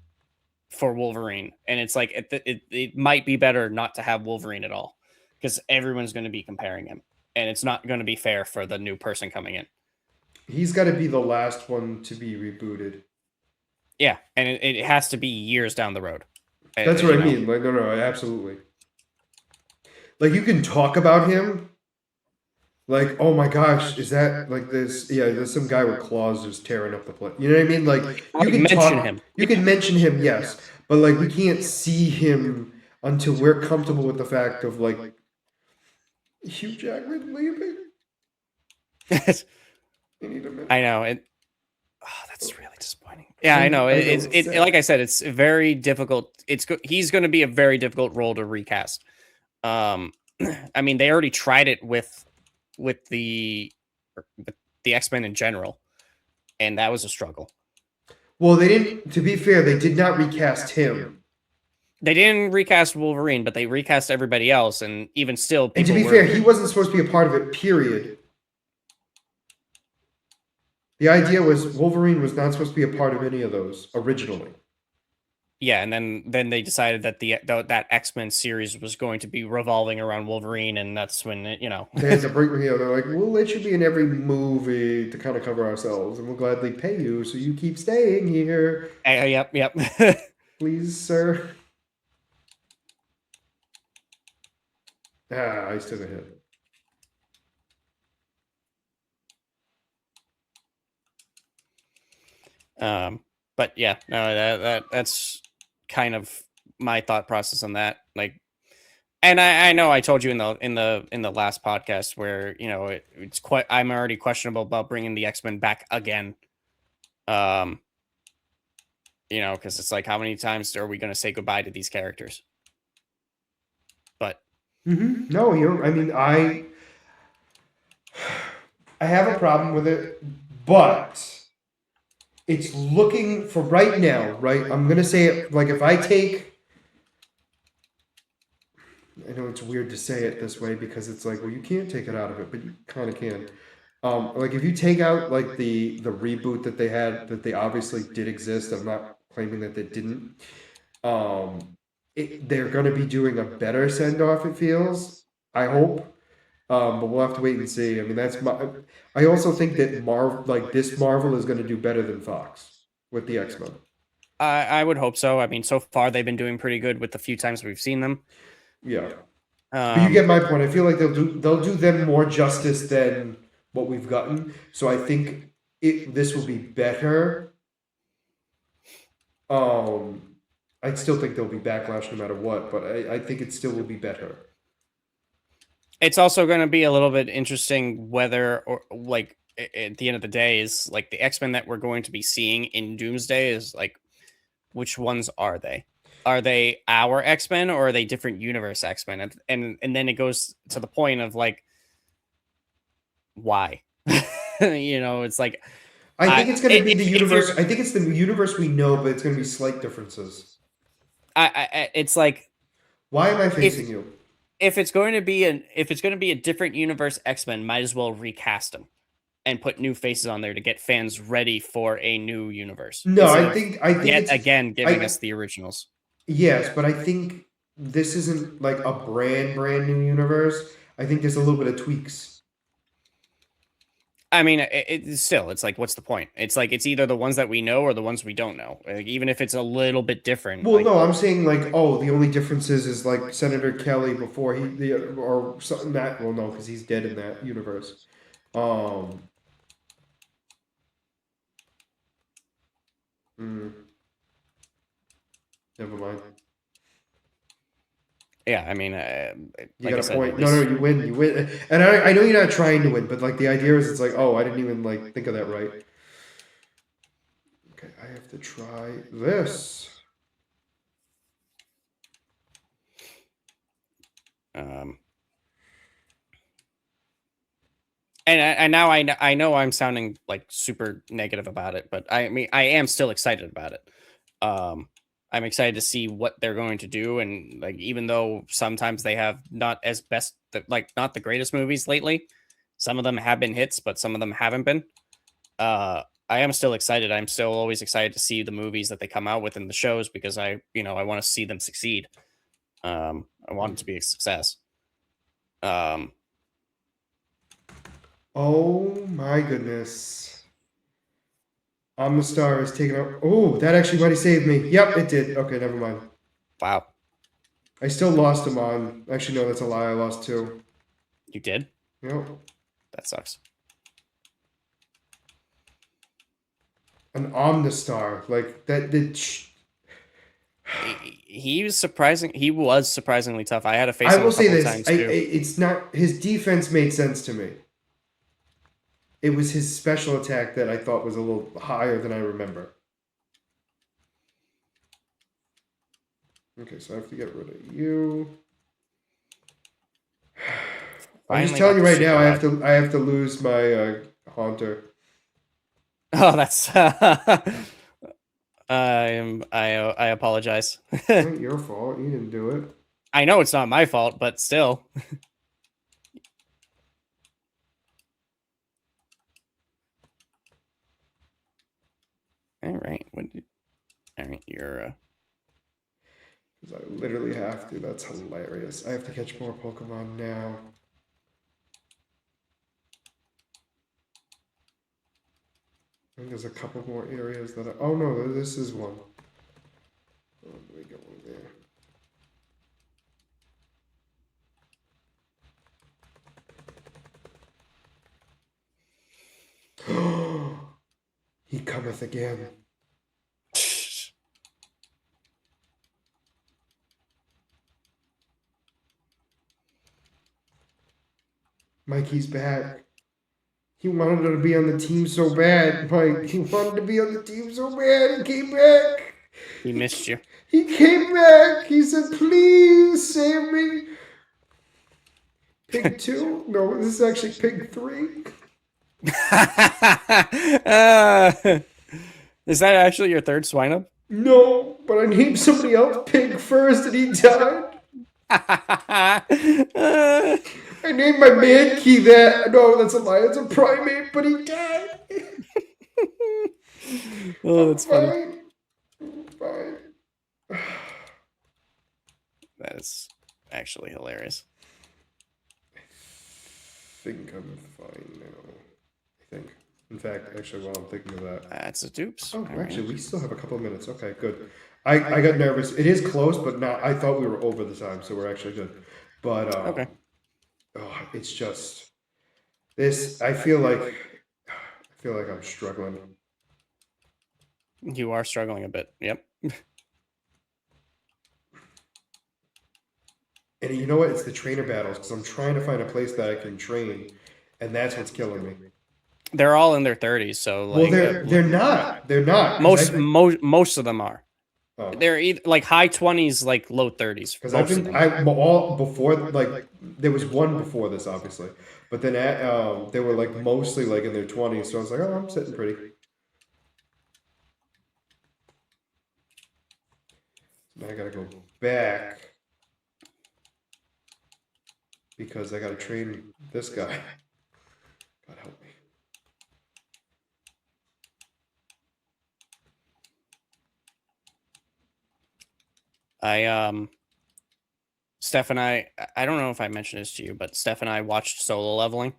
for Wolverine, and it's like it might be better not to have Wolverine at all because everyone's going to be comparing him, and it's not going to be fair for the new person coming in. He's got to be the last one to be rebooted. Yeah, and it has to be years down the road. That's what I mean. Like no, absolutely. Like you can talk about him. Like, oh my gosh, is that like this? Yeah, there's some guy with claws just tearing up the place. You know what I mean? Like, you can mention him. You can mention him, yes, but like we can't see him until we're comfortable with the fact of like Hugh Jackman leaving. I know it. Oh, that's really disappointing. Yeah, I know. It's like I said, it's very difficult. He's going to be a very difficult role to recast. I mean, they already tried it with the X-Men in general, and that was a struggle. Well, they didn't. To be fair, they did not recast him. They didn't recast Wolverine, but they recast everybody else, and even still, and to be fair, he wasn't supposed to be a part of it. Period. The idea was Wolverine was not supposed to be a part of any of those originally. Yeah, and then they decided that that X-Men series was going to be revolving around Wolverine, and that's when they had to bring they're like, we'll let you be in every movie to kind of cover ourselves, and we'll gladly pay you so you keep staying here. Yep. Please, sir. I still got hit. But yeah, no, that's kind of my thought process on that. Like, and I know I told you in the last podcast where it's quite I'm already questionable about bringing the X-Men back again. Because it's like how many times are we going to say goodbye to these characters? But no, I mean I have a problem with it, but it's looking for right now, right? I'm going to say it like if I take... I know it's weird to say it this way because it's like, well, you can't take it out of it, but you kind of can. Like if you take out like the reboot that they had, that they obviously did exist, I'm not claiming that they didn't. They're going to be doing a better send off. It feels. I hope. But we'll have to wait and see. I mean, that's my. I also think that this Marvel is going to do better than Fox with the X Men. I would hope so. I mean, so far they've been doing pretty good with the few times we've seen them. Yeah, but you get my point. I feel like they'll do them more justice than what we've gotten. So I think this will be better. I still think there'll be backlash no matter what, but I think it still will be better. It's also going to be a little bit interesting whether, or like, at the end of the day, is like the X-Men that we're going to be seeing in Doomsday is like, which ones are they? Are they our X-Men or are they different universe X-Men? And then it goes to the point of like, why? It's like, I think it's going to be the universe. you're- I think it's the universe we know, but it's going to be slight differences. it's like, Why am I facing you? if it's going to be a different universe X-Men, might as well recast them and put new faces on there to get fans ready for a new universe. No, Instead I of think yet it's again giving us the originals. Yes, but I think this isn't like a brand new universe. I think there's a little bit of tweaks. I mean, it's like, what's the point? It's like, it's either the ones that we know or the ones we don't know. Like, even if it's a little bit different. Well, like, no, I'm saying like, oh, the only difference is like Senator Kelly before or something that. Well, no, because he's dead in that universe. Never mind. Yeah, I mean, You like got a point. No, you win. And I know you're not trying to win, but like the idea is, it's like, oh, I didn't even like think of that right. Okay, I have to try this. And now I know I'm sounding like super negative about it, but I mean, I am still excited about it. I'm excited to see what they're going to do, and like, even though sometimes they have not the greatest movies lately, some of them have been hits, but some of them haven't been. I am still excited. I'm still always excited to see the movies that they come out with in the shows, because I want to see them succeed. I want it to be a success. Oh my goodness. Star is taking out. Oh, that actually might have saved me. Yep, it did. Okay, never mind. Wow. I still lost him on. Actually, no, that's a lie. I lost 2. You did? Yep. That sucks. An Omnistar. Like, that did. He was surprisingly tough. I had to face him I will say this. times too. It's not. His defense made sense to me. It was his special attack that I thought was a little higher than I remember. Okay, so I have to get rid of you. I'm just telling you right now, I have to lose my Haunter. Oh, that's I apologize. It's not your fault. You didn't do it. I know it's not my fault, but still. All right. All right, you're I literally have to. That's hilarious. I have to catch more Pokemon now. I think there's a couple more areas that I... Oh no, this is one. Oh, let me go over there. He cometh again. Mikey's back. He wanted to be on the team so bad, Mike. He wanted to be on the team so bad. He came back. He missed you. He came back. He said, please save me. Pig 2? No, this is actually Pig 3. Is that actually your third Swinub? No, but I named somebody else Pig first and he died. I named my Mankey that. No, that's a lie. It's a primate, but he died. Oh, that's funny. Fine. That is actually hilarious. I think I'm fine now. I think. In fact, actually, while I'm thinking of that. That's a dupes. Oh, All actually, right. we still have a couple of minutes. Okay, good. I got nervous. It is close, but not. I thought we were over the time, so we're actually good. But Okay. it's just this. I feel like I'm struggling. You are struggling a bit. Yep. And you know what? It's the trainer battles because I'm trying to find a place that I can train, and that's what's killing me. They're all in their 30s, so Well, like they're not. They're not. most of them are. They're either like high 20s, like low 30s. Because I've been all before, like there was one before this obviously, but then they were like mostly like in their 20s, so I was like, oh, I'm sitting pretty. Now I gotta go back because I gotta train this guy. God help me. Steph and I don't know if I mentioned this to you, but Steph and I watched Solo Leveling.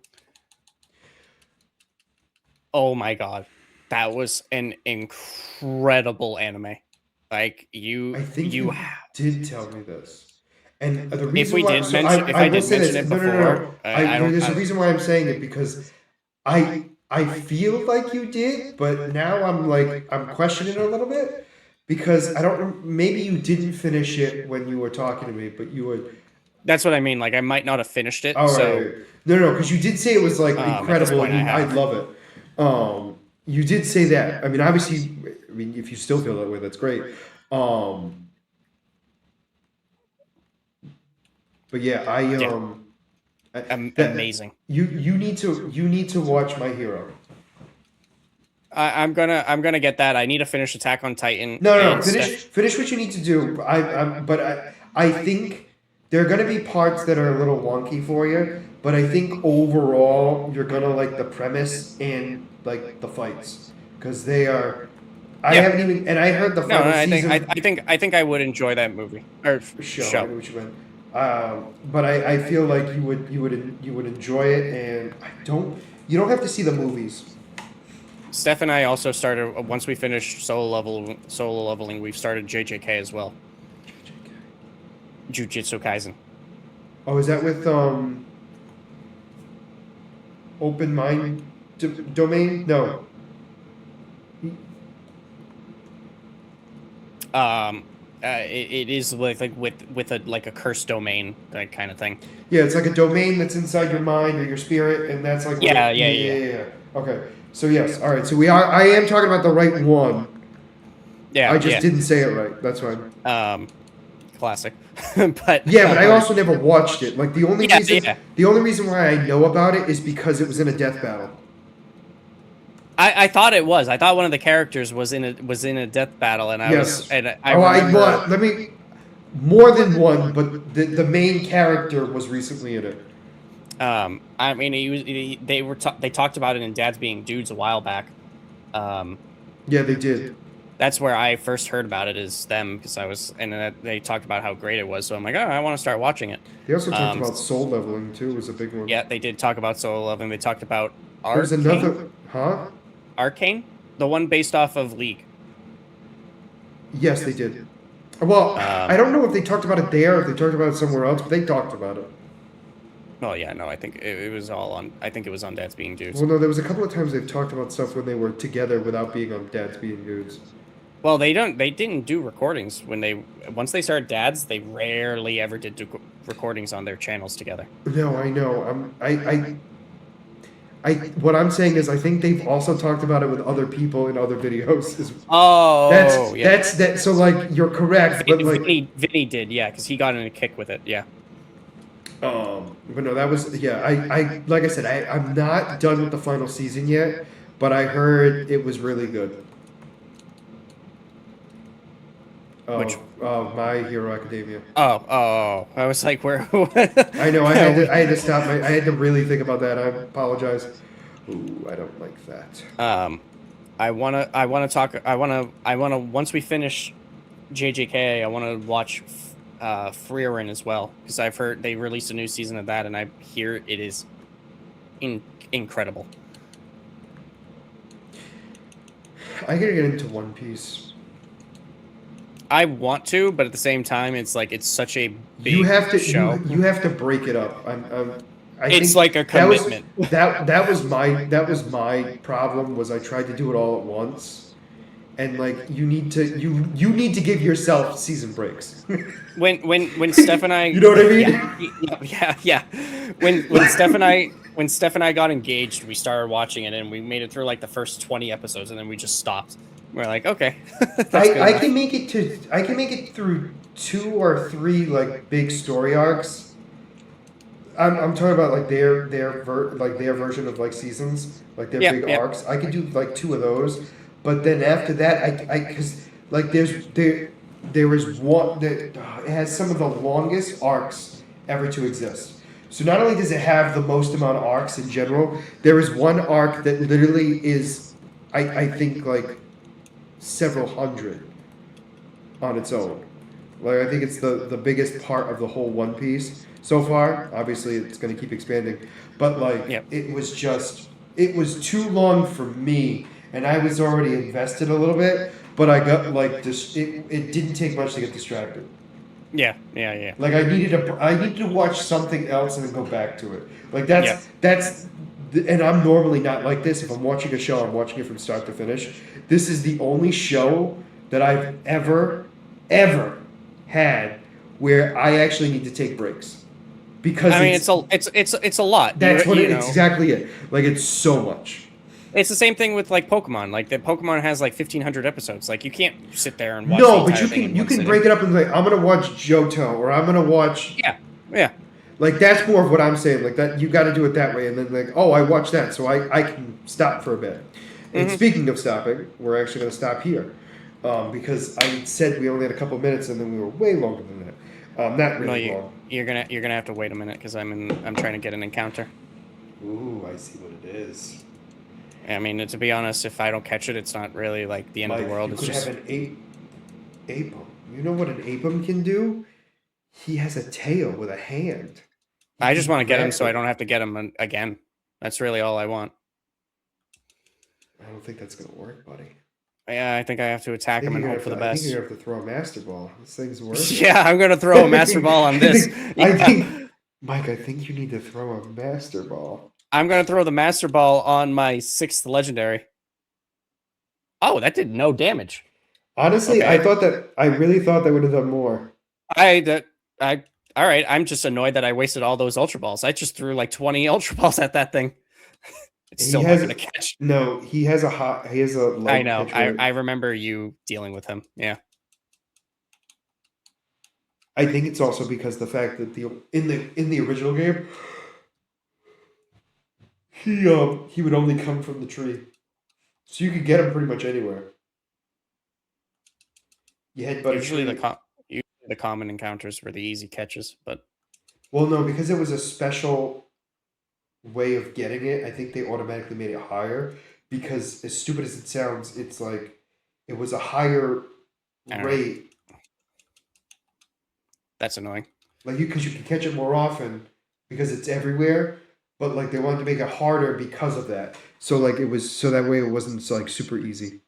Oh my god. That was an incredible anime. Like I think you did tell me this, and the reason if we why, did so mention if I I will did say mention this. it No, no, no, before, no. I don't There's a reason why I'm saying it because I feel like you did, but now I'm questioning it a little bit because I don't. Maybe you didn't finish it when you were talking to me, but you would. That's what I mean. Like I might not have finished it. All So right. No, because you did say it was like at this incredible point and I'd have. love it. You did say that. I mean, obviously, I mean, if you still feel that way, that's great. But yeah, Amazing. You need to watch My Hero. I'm gonna get that. I need to finish Attack on Titan. No. Finish what you need to do. I think there are gonna be parts that are a little wonky for you, but I think overall you're gonna like the premise and like the fights because they are. I haven't even, and I heard the final season. I think I would enjoy that movie or show. I know what you meant. But I feel like you would enjoy it, and you don't have to see the movies. Steph and I also started once we finished solo leveling. We've started JJK as well. Jujutsu Kaisen. Oh, is that with Open Mind Domain? No. It is like with a cursed domain, that kind of thing. Yeah, it's like a domain that's inside your mind or your spirit, and that's like yeah. Okay, so yes, all right. So I am talking about the right one. Yeah, I just didn't say it right. That's fine. Classic. But yeah, but I also never watched it. Like the only reason why I know about it is because it was in a death battle. I thought it was. I thought one of the characters was in a death battle, and let me more than one, but the main character was recently in it. I mean, they talked about it in Dads Being Dudes a while back. Yeah, they did. That's where I first heard about it, is them, because they talked about how great it was. So I'm like, oh, I want to start watching it. They also talked about soul leveling too. Was a big one. Yeah, they did talk about soul leveling. They talked about There's another, huh? Arcane, the one based off of League. Yes, they did. Well, I don't know if they talked about it there, or if they talked about it somewhere else, but they talked about it. Oh yeah, no, I think it was all on. I think it was on Dads Being Dudes. Well, no, there was a couple of times they've talked about stuff when they were together without being on Dads Being Dudes. Well, they didn't do recordings once they started Dads. They rarely ever did do recordings on their channels together. No, I know. What I'm saying is, I think they've also talked about it with other people in other videos. That's so like you're correct, but like Vinny did, yeah, because he got in a kick with it, yeah. But no, that was I like I said, I'm not done with the final season yet, but I heard it was really good. My Hero Academia. Oh, I was like, where? I know. I had to stop. I had to really think about that. I apologize. Ooh, I don't like that. I wanna once we finish JJK, I wanna watch Frieren as well, because I've heard they released a new season of that, and I hear it is incredible. I gotta get into One Piece. I want to, but at the same time, it's like it's such a You big have to show. you have to break it up. I It's think like a that was commitment. that was my problem was I tried to do it all at once, and like you need to give yourself season breaks. When Steph and I, You know what I mean? yeah. When Steph and I got engaged, we started watching it, and we made it through like the first 20 episodes, and then we just stopped. We're like, okay, that's good I enough. can make it through 2 or 3 like big story arcs. I'm talking about like their version of like seasons, like their big Yeah. arcs. I could do like 2 of those, but then after that, I because like there is one that it has some of the longest arcs ever to exist. So not only does it have the most amount of arcs in general, there is one arc that literally is, I think like several hundred on its own. Like I think it's the biggest part of the whole One Piece so far. Obviously, it's going to keep expanding, but like Yep. it was too long for me, and I was already invested a little bit. But I got like this. It didn't take much to get distracted. Yeah. Like I needed to watch something else and then go back to it. Like and I'm normally not like this. If I'm watching a show, I'm watching it from start to finish. This is the only show that I've ever had where I actually need to take breaks because I mean, it's a lot. that's what you it's know. exactly it. Like it's so much. It's the same thing with like Pokemon. Like the Pokemon has like 1,500 episodes. Like you can't sit there and watch. No, the but entire thing in you one can sitting. break it up and like I'm gonna watch Johto or I'm gonna watch. Yeah. Like that's more of what I'm saying. Like that you got to do it that way, and then like oh I watched that, so I can stop for a bit. And speaking of stopping, we're actually gonna stop here because I said we only had a couple minutes, and then we were way longer than that. Not really long. You're gonna have to wait a minute because I'm trying to get an encounter. Ooh, I see what it is. I mean, to be honest, if I don't catch it, it's not really like the end of the world. You It's could just have an apum. You know what an apum can do? He has a tail with a hand. I just want to get him so I don't have to get him again. That's really all I want. I don't think that's gonna work, buddy. Yeah, I think I have to attack him and hope for the I think best. you're gonna have to throw a master ball. This thing's working. Yeah, I'm gonna throw a master ball on this. I think, Mike. I think you need to throw a master ball. I'm gonna throw the master ball on my 6th legendary. Oh, that did no damage. Honestly, Okay. I really thought that would have done more. All right. I'm just annoyed that I wasted all those ultra balls. I just threw like 20 ultra balls at that thing. It's still not gonna catch. No, he has a I know. I remember you dealing with him. Yeah. I think it's also because the fact that in the original game, he would only come from the tree, so you could get him pretty much anywhere. You headbutt Usually the common encounters were the easy catches, but well, no, because it was a special way of getting it. I think they automatically made it higher because, as stupid as it sounds, it's like it was a higher rate. That's annoying. Like because you can catch it more often because it's everywhere, but like they wanted to make it harder because of that. So like it was so that way it wasn't like super easy.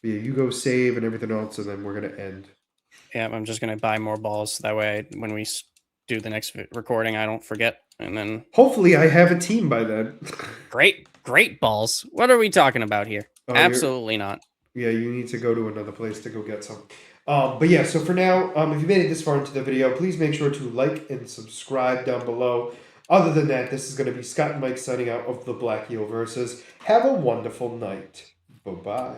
Yeah, you go save and everything else, and then we're gonna end. Yeah, I'm just gonna buy more balls. That way, when we do the next recording, I don't forget. And then hopefully, I have a team by then. Great balls. What are we talking about here? Absolutely not. Yeah, you need to go to another place to go get some. But yeah, so for now, if you made it this far into the video, please make sure to like and subscribe down below. Other than that, this is going to be Scott and Mike signing out of the Black Heel Versus. Have a wonderful night. Bye-bye.